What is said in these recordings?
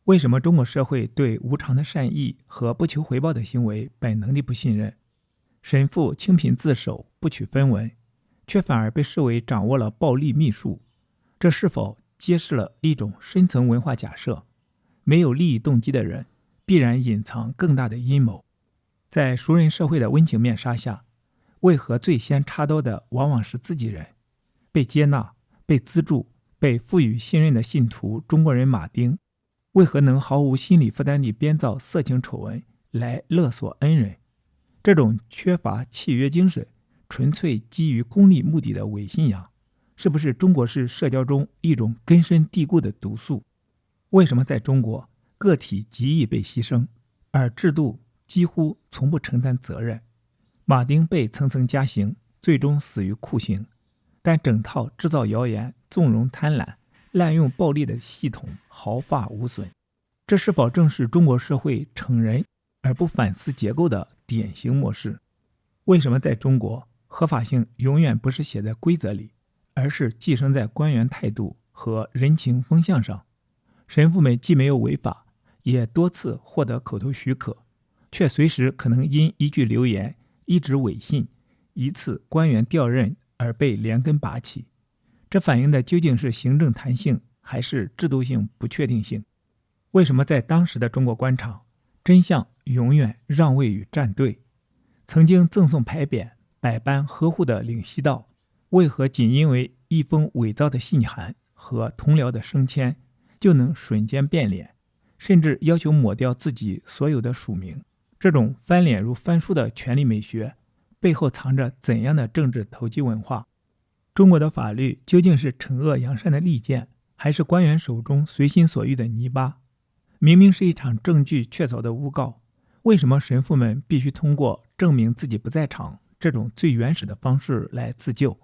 為什麼中國社會對無償的善意和不求回報的行為本能地不信任？神父清貧自守，不取分文，卻反而被視為掌握了暴力秘術，這是否揭示了一種深層文化假設？沒有利益動機的人，必然隱藏更大的陰謀。在熟人社會的溫情面紗下，為何最先插刀的往往是自己人？被接納、被資助、被賦予信任的信徒中國人馬丁，為何能毫無心理負擔地編造色情醜聞來勒索恩人？這種缺乏契約精神、純粹基於功利目的的偽信仰，是不是中國式社交中一種根深蒂固的毒素？為什麼在中國，個體極易被犧牲，而制度幾乎從不承擔責任？馬丁被層層加刑，最終死於酷刑，但整套制造謠言、縱容貪婪、濫用暴力的系統毫髮無損。這是否正是中國社會懲人而不反思結構的典型模式？為什麼在中國，合法性永遠不是寫在規則裡，而是寄生在官員態度和人情風向上？神父們既沒有違法，也多次獲得口头許可，卻隨時可能因一句流言、一紙偽信、一次官員調任而被連根拔起。這反映的究竟是行政彈性，還是制度性不確定性？為什麼在當時的中國官場，真相永遠讓位於站隊？曾經贈送牌匾、百般呵護的領西道，為何僅因為一封偽造的信函和同僚的升遷，就能瞬間變臉，甚至要求抹掉自己所有的署名？這種翻臉如翻書的權力美學，背後藏着怎樣的政治投机文化？中國的法律究竟是惩惡揚善的利劍，還是官員手中隨心所欲的泥巴？明明是一場證據確凿的誣告，為什麼神父們必須通過證明自己不在場這種最原始的方式來自救？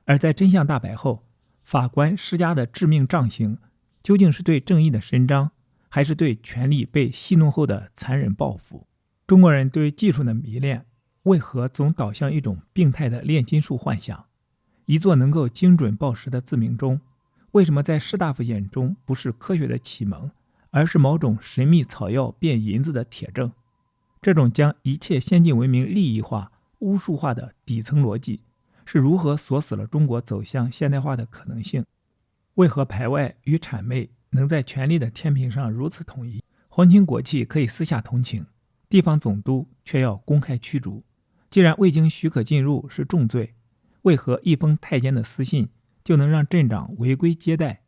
而在真相大白後，法官施加的致命杖刑，究竟是對正義的伸張，還是對權力被戲弄後的殘忍報復？中國人對技術的迷戀，為何總導向一種病態的煉金術幻想？一座能夠精準報時的自鳴鐘，為什麼在士大夫眼中不是科學的啟蒙，而是某種神秘草藥變銀子的鐵證？這種將一切先進文明利益化、巫術化的底層邏輯，是如何鎖死了中國走向現代化的可能性？為何排外與谄媚能在權力的天平上如此統一？皇親國戚可以私下同情，地方總督卻要公開驅逐。既然未經許可进入是重罪，為何一封太監的私信就能讓鎮長違規接待？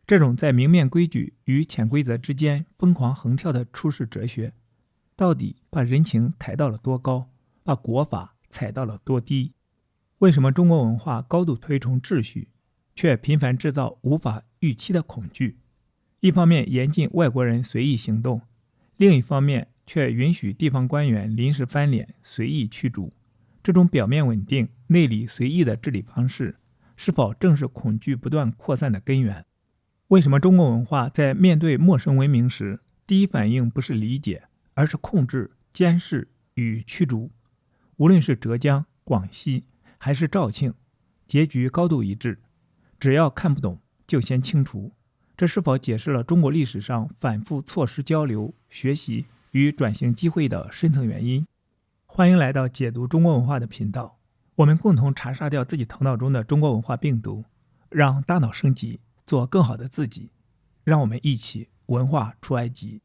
這種在明面規矩與潛規則之間瘋狂橫跳的處世哲學，到底把人情抬到了多高，把國法踩到了多低？為什麼中國文化高度推崇秩序，卻頻繁制造無法預期的恐懼？一方面嚴禁外國人隨意行動，另一方面卻允許地方官員臨時翻臉、隨意驅逐。這種表面穩定、內裡隨意的治理方式，是否正是恐懼不斷擴散的根源？為什麼中國文化在面對陌生文明時，第一反應不是理解，而是控制、監視與驅逐？無論是浙江、廣西還是肇慶，結局高度一致，只要看不懂就先清除。這是否解釋了中國歷史上反覆錯失交流、學習與轉型機會的深層原因？歡迎來到解讀中國文化的頻道，我們共同查殺掉自己頭腦中的中國文化病毒，讓大腦升級，做更好的自己。讓我們一起文化出埃及。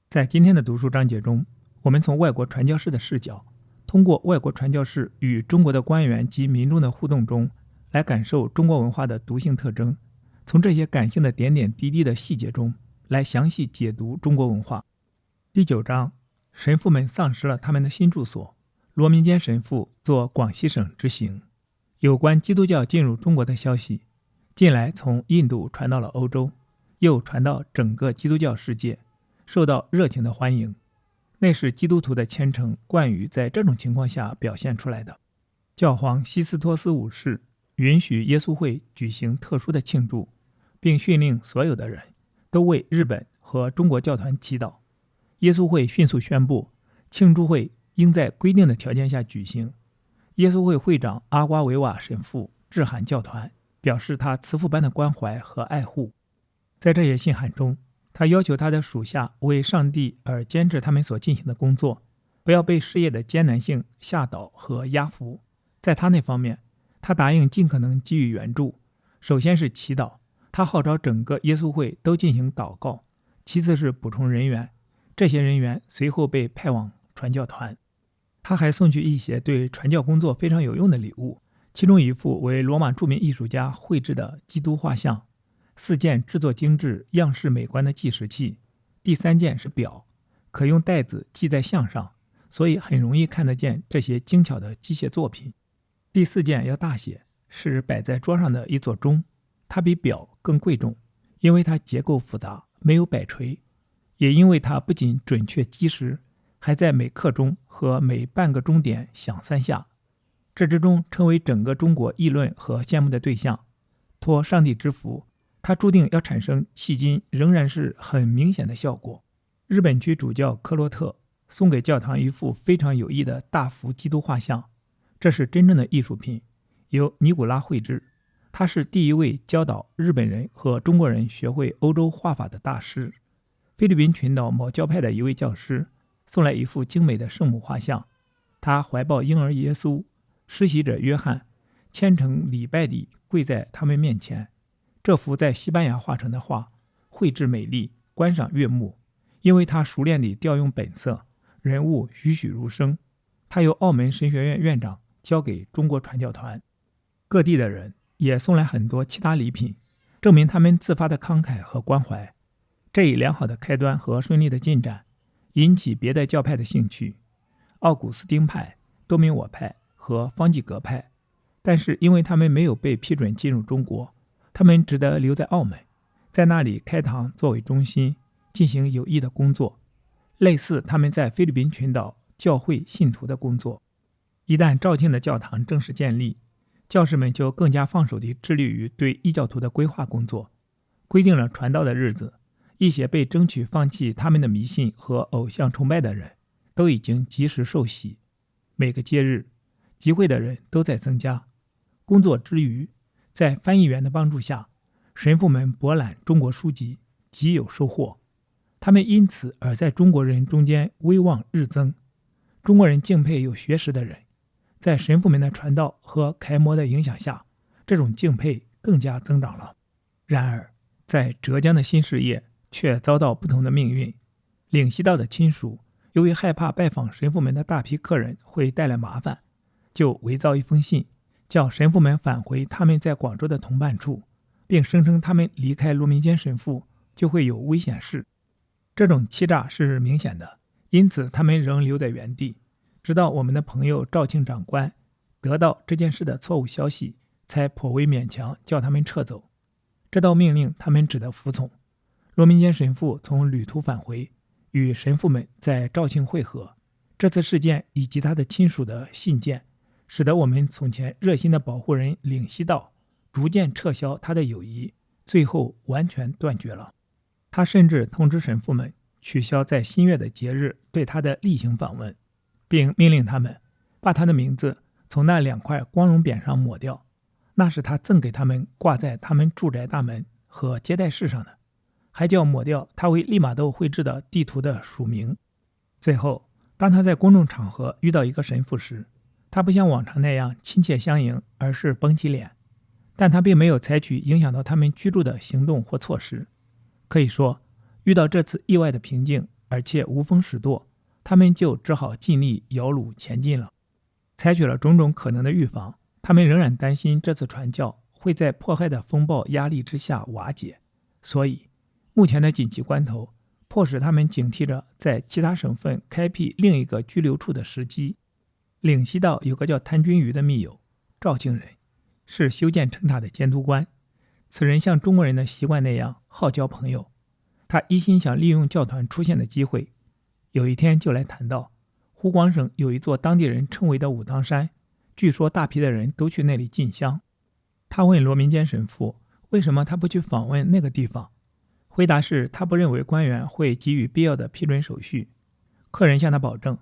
在今天的讀書章節中，我們從外國傳教士的視角，通過外國傳教士與中國的官員及民眾的互動中，來感受中國文化的獨性特徵，從這些感性的點點滴滴的細節中，來詳細解讀中國文化。第9章，神父們喪失了他們的新住所。羅明堅神父做廣西省之行。有關基督教进入中國的消息，近來從印度傳到了歐洲，又傳到整個基督教世界，受到熱情的歡迎。那是基督徒的虔誠慣於在這種情況下表現出來的。教皇西斯托斯五世允許耶穌會舉行特殊的慶祝，並訓令所有的人都為日本和中國教團祈禱。耶穌會迅速宣布，慶祝會應在規定的條件下舉行。耶穌會會長阿瓜維瓦神父致函教團，表示他慈父般的關懷和愛護。在這些信函中，他要求他的屬下為上帝而堅持他們所進行的工作，不要被事業的艱難性嚇倒和壓服。在他那方面，他答應盡可能給予援助。首先是祈禱，他號召整個耶穌會都進行禱告；其次是補充人員，這些人員隨後被派往傳教團。他還送去一些對傳教工作非常有用的禮物，其中一幅為羅馬著名藝術家繪制的基督畫像，4件制作精緻、樣式美觀的計時器，第3件是表，可用帶子繫在項上，所以很容易看得見這些精巧的機械作品。第4件要大些，是擺在桌上的一座鐘，它比表更貴重，因為它結構複雜，沒有擺錘，也因為它不僅準確計時，還在每刻鐘和每半個鐘點響3下。這之中成為整個中國議論和羨慕的對象。托上帝之福，它注定要產生迄今仍然是很明顯的效果。日本區主教科洛特送給教堂一幅非常有益的大幅基督畫像，這是真正的藝術品，由尼古拉繪制。他是第一位教導日本人和中國人學會歐洲畫法的大師。菲律賓群島某教派的一位教師送來一幅精美的聖母畫像，他懷抱嬰兒耶穌，施洗者約翰虔誠禮拜地跪在他們面前。這幅在西班牙畫成的畫繪製美麗，觀賞悅目，因為他熟練地調用本色，人物栩栩如生。他由澳門神學院院長交給中國傳教團。各地的人也送來很多其他禮品，證明他們自發的慷慨和關懷。這一良好的開端和順利的進展引起別的教派的興趣，奧古斯丁派、多明我派和方濟各派，但是因為他們沒有被批准進入中國，他們只得留在澳門，在那裡開堂作為中心，進行有益的工作，類似他們在菲律賓群島教會信徒的工作。一旦肇慶的教堂正式建立，教士們就更加放手地致力於對異教徒的規劃工作，規定了傳道的日子。一些被爭取放棄他們的迷信和偶像崇拜的人都已經及時受洗。每個節日集會的人都在增加。工作之餘，在翻譯員的幫助下，神父們博覽中國書籍，極有收穫。他們因此而在中國人中間威望日增。中國人敬佩有學識的人，在神父們的傳道和楷模的影響下，這種敬佩更加增長了。然而，在浙江的新事業卻遭到不同的命運。領西道的親屬由於害怕拜訪神父們的大批客人會帶來麻煩，就偽造一封信，叫神父們返回他們在廣州的同辦處，並聲稱他們離開羅明堅神父就會有危險事。這種欺詐是明顯的，因此他們仍留在原地，直到我們的朋友肇慶長官得到這件事的錯誤消息，才頗為勉強叫他們撤走。這道命令他們只得服從。羅明堅神父從旅途返回，與神父們在肇慶會合。這次事件以及他的親屬的信件，使得我們從前熱心的保護人領西道逐漸撤銷他的友誼，最後完全斷絕了。他甚至通知神父們取消在新月的節日對他的例行訪問，並命令他們把他的名字從那2塊光榮匾上抹掉，那是他贈給他們掛在他們住宅大門和接待室上的，還叫抹掉他為利瑪窦繪制的地圖的署名。最後，當他在公眾場合遇到一個神父時，他不像往常那樣親切相迎，而是繃起臉，但他並沒有採取影響到他們居住的行動或措施。可以說，遇到這次意外的平靜，而且無風使舵，他們就只好盡力搖橹前進了。採取了種種可能的預防，他們仍然擔心這次傳教會在迫害的風暴壓力之下瓦解，所以目前的緊急關頭迫使他們警惕着在其他省份開闢另一個居留處的時機。領西道有個叫譚君瑜的密友，肇慶人，是修建城塔的监督官。此人像中國人的習慣那樣好交朋友，他一心想利用教團出現的機會。有一天就來談到，湖廣省有一座當地人稱為的武當山，據說大批的人都去那裡進香。他問羅明堅神父為什麼他不去訪問那個地方，回答是他不認為官员會給予必要的批准手續。客人向他保證，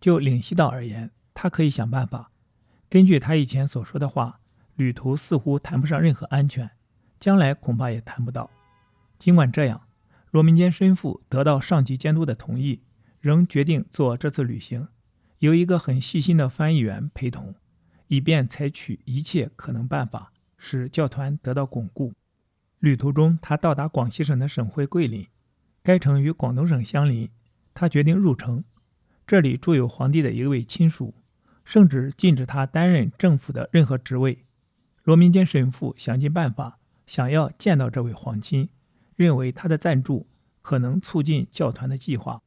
就領西道而言，他可以想辦法。根據他以前所說的話，旅途似乎談不上任何安全，將來恐怕也談不到。儘管這樣，羅明堅神父得到上級監督的同意，仍決定做這次旅行，由一個很細心的翻譯員陪同，以便採取一切可能辦法，使教團得到鞏固。旅途中，他到達廣西省的省會桂林，該城與廣東省相鄰。他決定入城，這裡住有皇帝的一位親屬，聖旨禁止他擔任政府的任何職位。羅明堅神父想盡辦法，想要見到這位皇親，認為他的贊助可能促進教團的計劃。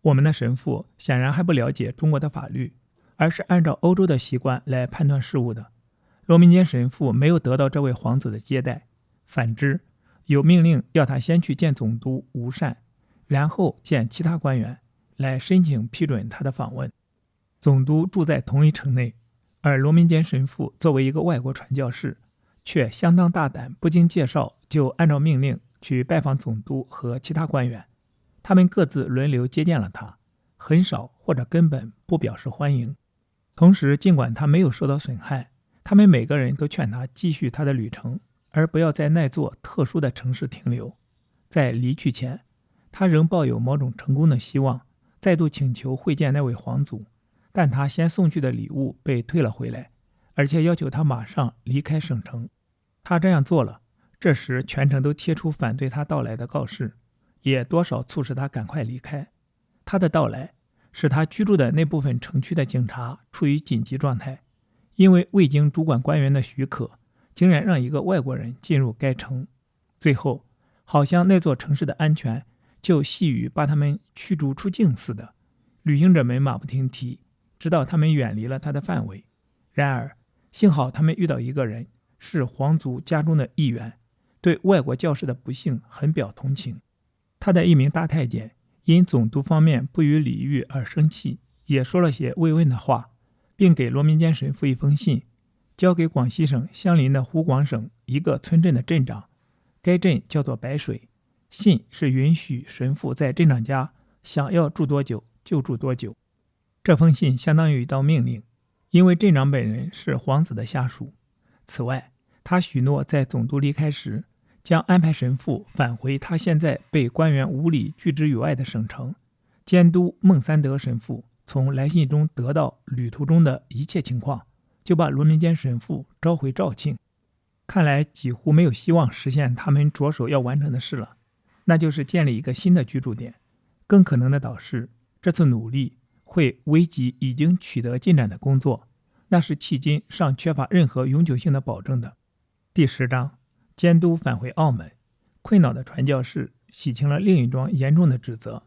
我們的神父顯然還不了解中國的法律，而是按照歐洲的習慣來判斷事務的。羅明堅神父沒有得到這位皇子的接待，反之，有命令要他先去見總督吳善，然後見其他官員，來申請批准他的訪問。總督住在同一城內，而羅明堅神父作為一個外國傳教士，卻相當大膽，不經介紹就按照命令去拜訪總督和其他官員。他們各自輪流接見了他，很少或者根本不表示歡迎。同時，儘管他沒有受到損害，他們每個人都勸他繼續他的旅程，而不要在那座特殊的城市停留。在離去前，他仍抱有某種成功的希望，再度請求會見那位皇族，但他先送去的禮物被退了回來，而且要求他馬上離開省城。他這樣做了，這時全城都貼出反對他到來的告示，也多少促使他趕快離開。他的到來使他居住的那部分城區的警察處於緊急狀態，因為未經主管官員的許可，竟然讓一個外國人進入該城。最後，好像那座城市的安全就繫於把他們驅逐出境似的。旅行者們馬不停蹄，直到他們遠離了他的範圍。然而，幸好他們遇到一個人，是皇族家中的議員，對外國教士的不幸很表同情。他的一名大太监因總督方面不予禮遇而生氣，也說了些慰問的話，並給羅明堅神父一封信，交給廣西省相鄰的湖廣省一個村鎮的鎮長，該鎮叫做白水。信是允許神父在鎮長家想要住多久就住多久。這封信相當於一道命令，因為鎮長本人是皇子的下屬。此外，他許諾在總督離開時，將安排神父返回他現在被官員無理拒之於外的省城，監督孟三德神父從來信中得到旅途中的一切情況，就把羅明堅神父召回肇慶。看來幾乎沒有希望實現他們着手要完成的事了，那就是建立一個新的居住點。更可能的倒是，這次努力會危及已經取得進展的工作，那是迄今尚缺乏任何永久性的保證的。第10章，監督返回澳門，困擾的傳教士洗清了另一樁嚴重的指責。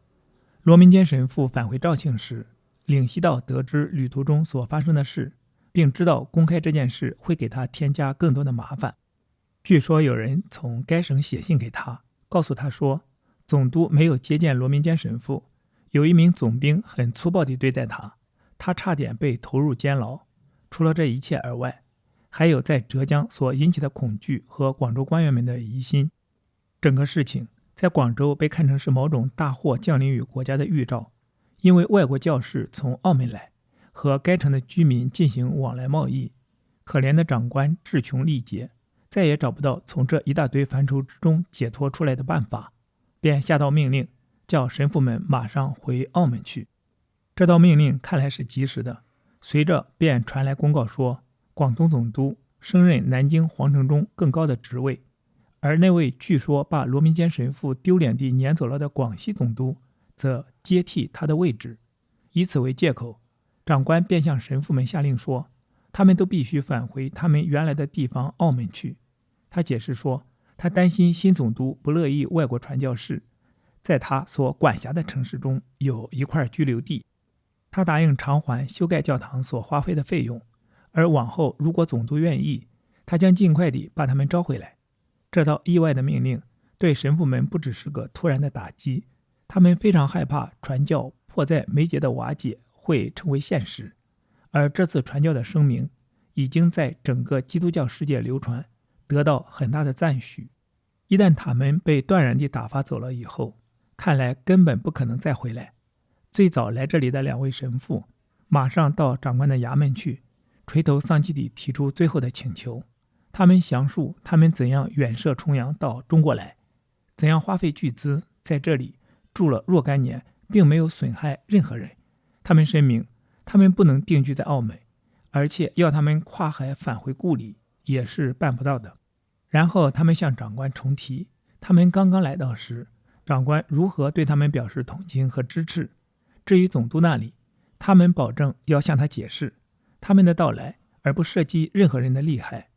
羅明堅神父返回肇慶時，領西道得知旅途中所發生的事，並知道公開這件事會給他添加更多的麻煩。據說有人從該省寫信給他，告訴他說，總督沒有接見羅明堅神父，有一名總兵很粗暴地對待他，他差點被投入監牢。除了這一切而外，還有在浙江所引起的恐懼和廣州官員們的疑心。整個事情在廣州被看成是某種大禍降臨於國家的預兆，因為外國教士從澳門來，和該城的居民進行往來貿易，可憐的長官志窮力竭，再也找不到從這一大堆煩愁之中解脫出來的辦法，便下道命令，叫神父們馬上回澳門去。這道命令看來是及時的，隨着便傳來公告說，廣東總督升任南京皇城中更高的職位，而那位據說把羅明堅神父丟臉地撵走了的廣西總督則接替他的位置。以此為借口，長官便向神父們下令說，他們都必須返回他們原來的地方澳門去。他解釋說，他擔心新總督不樂意外国傳教士在他所管轄的城市中有一塊居留地。他答應償還修蓋教堂所花費的費用，而往後如果總督願意，他將盡快地把他們招回來。這道意外的命令對神父們不只是個突然的打擊，他們非常害怕傳教迫在眉睫的瓦解會成為現實。而這次傳教的聲明已經在整個基督教世界流傳，得到很大的讚許。一旦他們被斷然地打發走了以後，看來根本不可能再回来。最早來這裡的2位神父馬上到長官的衙門去，垂頭喪氣地提出最後的請求。他們詳述他們怎樣遠涉重洋到中國來，怎樣花費巨資在這裡住了若干年，並沒有損害任何人。他們聲明，他們不能定居在澳門，而且要他們跨海返回故里也是辦不到的。然後他們向長官重提，他們剛剛來到時，長官如何對他們表示同情和支持。至於總督那裡，他們保證要向他解釋他們的到來，而不涉及任何人的利害。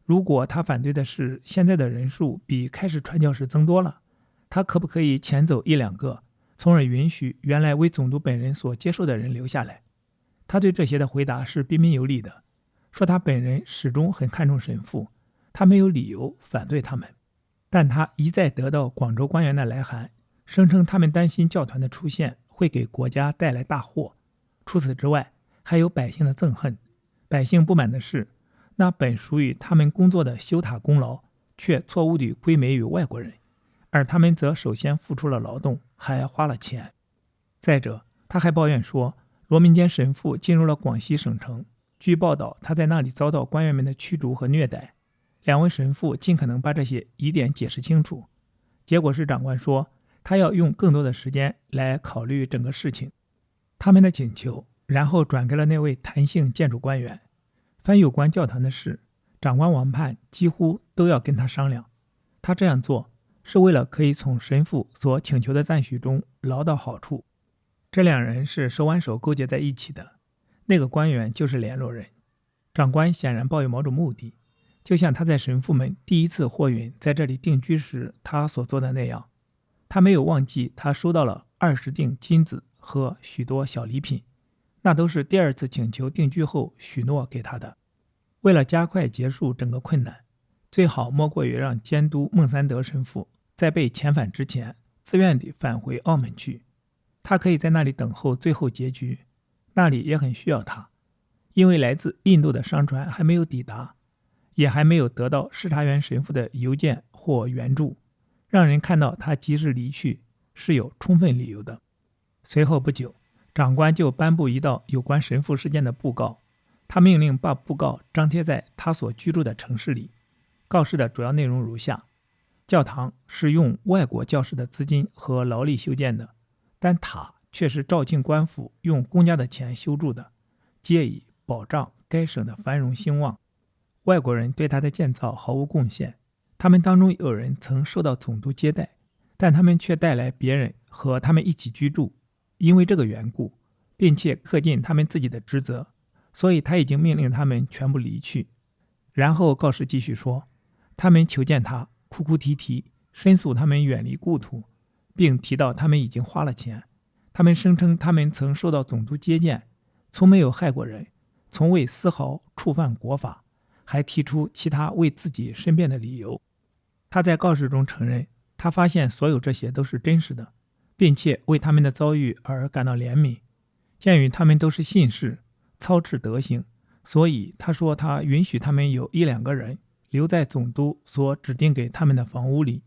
如果他反對的是現在的人數比開始傳教時增多了，他可不可以遣走一兩個，從而允許原來為总督本人所接受的人留下來？他对这些的回答是彬彬有禮的，說他本人始終很看重神父，他沒有理由反對他們。但他一再得到廣州官員的來函，聲稱他們擔心教團的出現會給國家帶來大禍。除此之外，還有百姓的憎恨。百姓不滿的是，那本屬於他們工作的修塔功勞，卻錯誤地歸美於外國人，而他們則首先付出了勞動，還花了錢。再者，他還抱怨說，羅明堅神父進入了廣西省城，據報道他在那裡遭到官員們的驅逐和虐待。兩位神父盡可能把這些疑點解釋清楚，結果是長官說他要用更多的時間來考慮整個事情。他們的請求然後轉給了那位譚姓建築官員，凡有關教團的事，長官王盼幾乎都要跟他商量。他這樣做是為了可以從神父所請求的贊許中撈到好處。這兩人是手挽手勾結在一起的，那個官員就是聯絡人。長官顯然抱有某種目的，就像他在神父們第一次貨運在這裡定居時他所做的那樣。他沒有忘記他收到了20錠金子和許多小禮品，那都是第二次請求定居後許諾給他的。為了加快結束整個困難，最好莫過於讓監督孟三德神父在被遣返之前自願地返回澳門去，他可以在那裡等候最後結局，那裡也很需要他，因為來自印度的商船還沒有抵達，也還沒有得到視察員神父的郵件或援助，讓人看到他及時離去是有充分理由的。隨後不久，長官就頒布一道有關神父事件的布告，他命令把布告張貼在他所居住的城市裡。告示的主要內容如下：教堂是用外國教士的資金和勞力修建的，但塔卻是肇慶官府用公家的錢修築的，借以保障該省的繁榮興旺。外國人對他的建造毫無貢獻，他們當中有人曾受到總督接待，但他們卻帶來別人和他們一起居住。因為這個緣故，並且恪盡他們自己的職責，所以他已經命令他們全部離去。然後告示繼續說，他們求見他，哭哭啼啼，申訴他們遠離故土，並提到他們已經花了錢。他們聲稱他們曾受到總督接見，從沒有害過人，從未絲毫觸犯國法，還提出其他為自己申辯的理由。他在告示中承認，他發現所有這些都是真實的，並且為他們的遭遇而感到憐憫。鑑於他們都是信士，操持德行，所以他說他允許他們有1-2個人留在總督所指定給他們的房屋裡，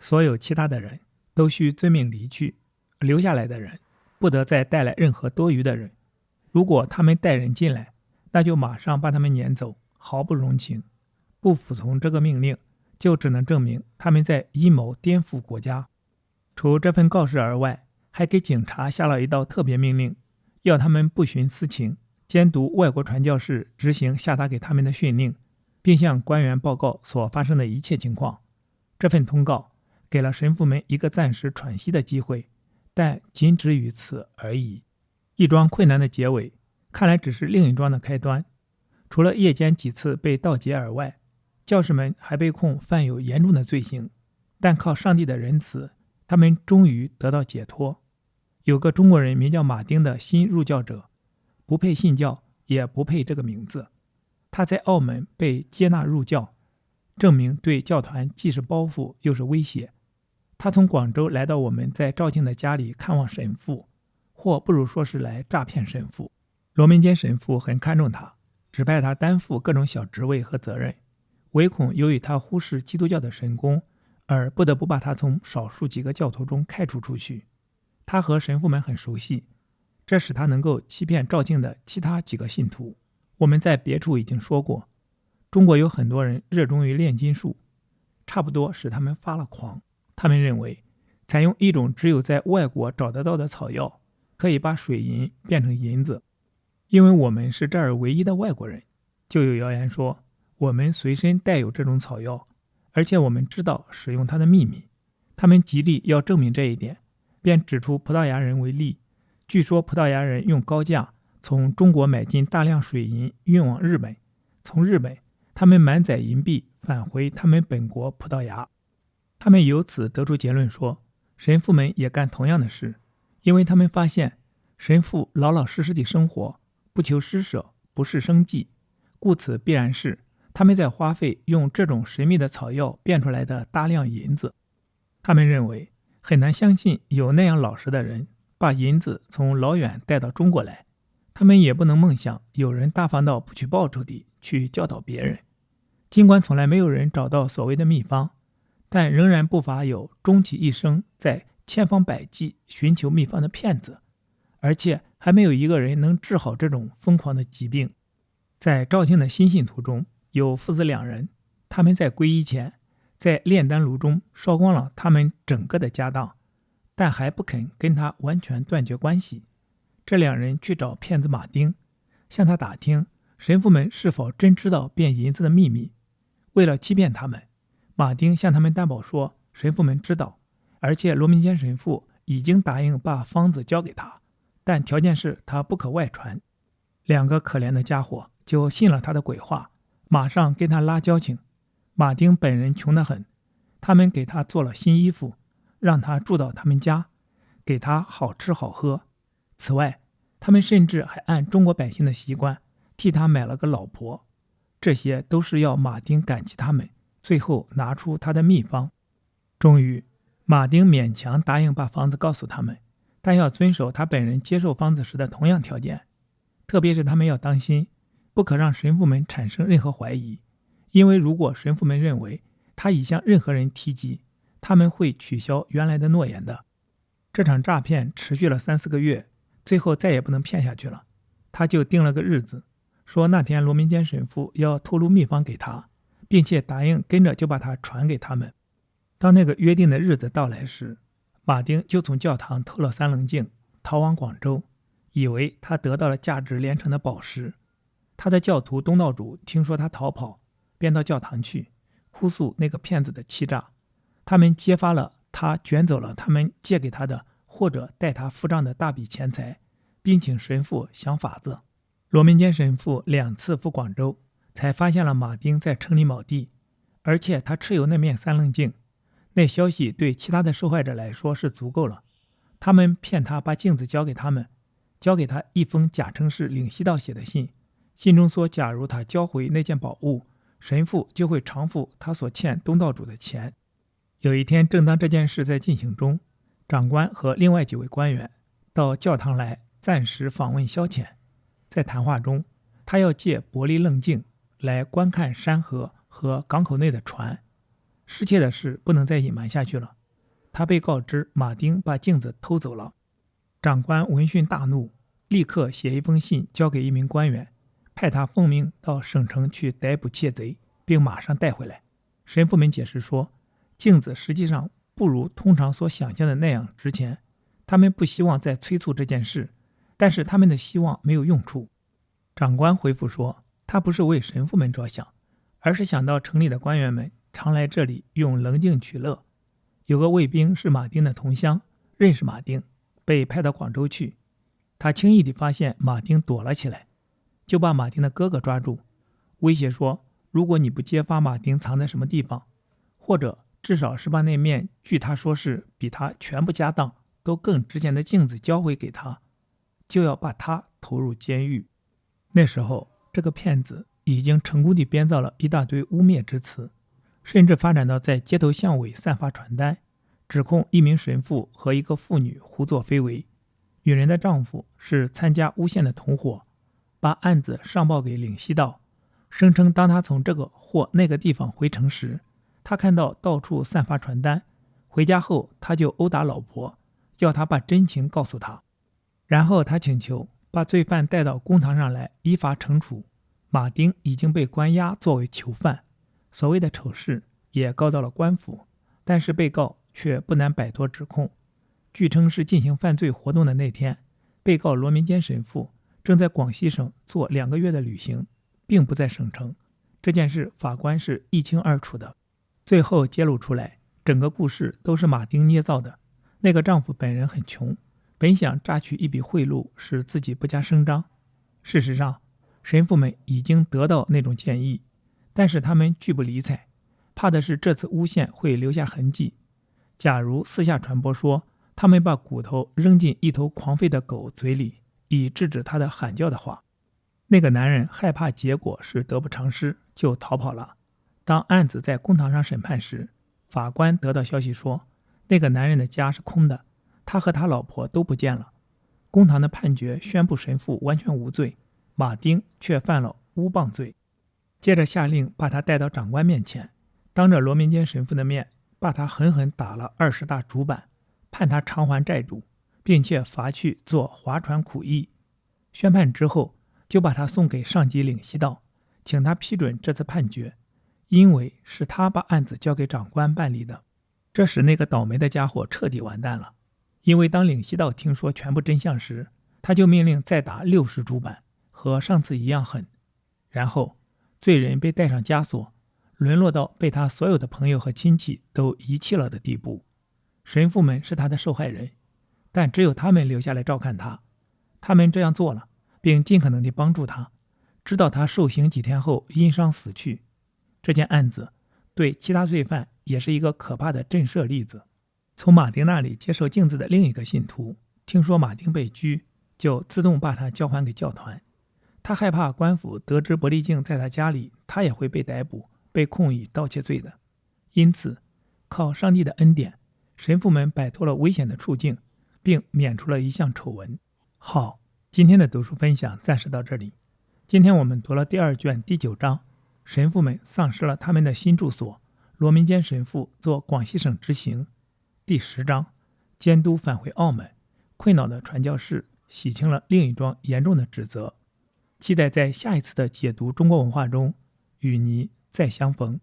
所有其他的人都需遵命離去，留下來的人不得再帶來任何多餘的人。如果他們帶人進來，那就馬上把他們攆走，毫不容情。不服從這個命令，就只能證明他們在陰謀顛覆國家。除這份告示而外，還給警察下了一道特別命令，要他們不徇私情，監督外國傳教士執行下達給他們的訓令，並向官員報告所發生的一切情況。這份通告給了神父們一個暫時喘息的機會，但僅止於此而已。一樁困難的結尾，看來只是另一樁的開端。除了夜間幾次被盜劫而外，教士們還被控犯有嚴重的罪行，但靠上帝的仁慈，他們終於得到解脫。有個中國人名叫馬丁的新入教者，不配信教，也不配這個名字。他在澳門被接納入教，證明對教團既是包袱又是威脅。他從廣州來到我們在肇慶的家裡看望神父，或不如說是來詐騙神父。羅明堅神父很看重他，指派他擔負各種小職位和責任，唯恐由於他忽視基督教的神功，而不得不把他從少數幾個教徒中開除出去。他和神父們很熟悉，這使他能夠欺騙肇慶的其他幾個信徒。我們在別處已經說過，中國有很多人熱衷於煉金術，差不多使他們發了狂。他們認為採用一種只有在外國找得到的草藥，可以把水銀變成銀子。因為我們是這兒唯一的外國人，就有謠言說我們隨身帶有這種草藥，而且我們知道使用它的秘密。他們極力要證明這一點，便指出葡萄牙人為例。據說葡萄牙人用高價從中國買進大量水銀運往日本，從日本他們滿載銀幣返回他們本國葡萄牙。他們由此得出結論說，神父們也幹同樣的事，因為他們發現神父老老實實地生活，不求施捨，不事生計，故此必然是他們在花費用這種神秘的草藥變出來的大量銀子。他們認為很難相信有那樣老實的人把銀子從老遠帶到中國來，他們也不能夢想有人大方到不去報酬地去教導別人。儘管從來沒有人找到所謂的秘方，但仍然不乏有終其一生在千方百計尋求秘方的騙子，而且還沒有一個人能治好這種瘋狂的疾病。在肇慶的新信徒中有父子2人，他們在皈依前在煉丹爐中燒光了他們整個的家當，但還不肯跟他完全斷絕關係。這2人去找騙子馬丁，向他打聽神父們是否真知道變銀子的秘密。為了欺騙他們，馬丁向他們擔保說神父們知道，而且羅明謙神父已經答應把方子交給他，但條件是他不可外傳。2個可憐的家伙就信了他的鬼話，馬上跟他拉交情。馬丁本人窮得很，他們給他做了新衣服，讓他住到他們家，給他好吃好喝。此外，他們甚至還按中國百姓的習慣替他買了個老婆。這些都是要馬丁感激他們，最後拿出他的秘方。終於，馬丁勉強答應把方子告訴他們，但要遵守他本人接受方子時的同樣條件，特別是他们要当心，不可讓神父們產生任何懷疑。因為如果神父們認為他已向任何人提及，他們會取消原來的諾言的。這場詐騙持續了3-4個月，最後再也不能騙下去了。他就定了個日子，說那天羅明謙神父要透露秘方給他，並且答應跟着就把他傳給他們。當那個約定的日子到來時，馬丁就從教堂偷了3稜鏡，逃往廣州，以為他得到了價值連城的寶石。他的教徒東道主聽說他逃跑，便到教堂去哭訴那個騙子的欺詐。他們揭發了他捲走了他們借給他的或者代他付賬的大筆錢財，並請神父想法子。羅明謙神父2次赴廣州，才發現了馬丁在城裡邃地，而且他持有那面3稜鏡。那消息對其他的受害者來說是足夠了。他們騙他把鏡子交給他們，交給他一封假稱是領西道寫的信，信中說假如他交回那件寶物，神父就會償付他所欠東道主的錢。有一天，正當這件事在進行中，長官和另外幾位官員到教堂來暫時訪問消遣。在談話中，他要借玻璃稜鏡來觀看山河和港口內的船。失竊的事不能再隱瞞下去了，他被告知馬丁把鏡子偷走了。長官聞訊大怒，立刻寫一封信交給一名官員，派他奉命到省城去逮捕竊賊，並馬上帶回來。神父們解釋說，鏡子實際上不如通常所想象的那樣值錢，他們不希望再催促這件事，但是他們的希望沒有用處。長官回復說，他不是為神父們着想，而是想到城裡的官員們常來這裡用稜鏡取樂。有個衛兵是馬丁的同鄉，認識馬丁，被派到廣州去。他輕易地發現馬丁躲了起來，就把馬丁的哥哥抓住，威脅說，如果你不揭發馬丁藏在什麼地方，或者至少是把那面據他說是比他全部家當都更值錢的鏡子交回給他，就要把他投入監獄。那時候，這個騙子已經成功地編造了一大堆污衊之詞，甚至發展到在街頭巷尾散發傳單，指控一名神父和一個婦女胡作非為。女人的丈夫是參加誣陷的同夥，把案子上報給領西道，聲稱當他從這個或那個地方回城時，他看到到處散發傳單，回家後他就毆打老婆，要他把真情告訴他。然後他請求把罪犯帶到公堂上來依法懲處。馬丁已經被關押作為囚犯，所謂的醜事也告到了官府，但是被告卻不難擺脫指控。據稱是進行犯罪活動的那天，被告羅明堅神父正在廣西省做2個月的旅行，並不在省城。這件事法官是一清二楚的。最後揭露出來，整個故事都是馬丁捏造的。那個丈夫本人很窮，本想榨取一筆賄賂，使自己不加聲張。事實上，神父們已經得到那種建議，但是他們拒不理睬，怕的是這次誣陷會留下痕跡。假如私下傳播說他們把骨頭扔進一頭狂吠的狗嘴裡，以制止它的喊叫的話，那個男人害怕結果是得不償失，就逃跑了。當案子在公堂上審判時，法官得到消息說，那個男人的家是空的，他和他老婆都不見了。公堂的判決宣布神父完全無罪，馬丁卻犯了誣謗罪。接着下令把他帶到長官面前，當着羅明堅神父的面，把他狠狠打了20大竹板，判他償還債主，並且罰去做划船苦役。宣判之後，就把他送給上级領西道，請他批准這次判決，因為是他把案子交給長官辦理的。這時那個倒霉的家伙徹底完蛋了，因為當領西道聽說全部真相時，他就命令再打60竹板，和上次一樣狠。然後罪人被戴上枷鎖，淪落到被他所有的朋友和親戚都遺棄了的地步。神父們是他的受害人，但只有他們留下來照看他。他們這樣做了，並盡可能地幫助他，直到他受刑幾天後因傷死去。這件案子對其他罪犯也是一個可怕的震懾例子。從馬丁那裡接受鏡子的另一個信徒，聽說馬丁被拘，就自動把他交還給教團。他害怕官府得知伯利鏡在他家裡，他也會被逮捕，被控以盜竊罪的。因此，靠上帝的恩典，神父們擺脫了危險的處境，並免除了一項醜聞。好，今天的讀書分享暫時到這裡。今天我們讀了第2卷第9章，神父們喪失了他們的新住所，羅明堅神父做廣西省執行。第10章，監督返回澳門，困擾的傳教士洗清了另一樁嚴重的指責。期待在下一次的解讀中國文化中與你再相逢。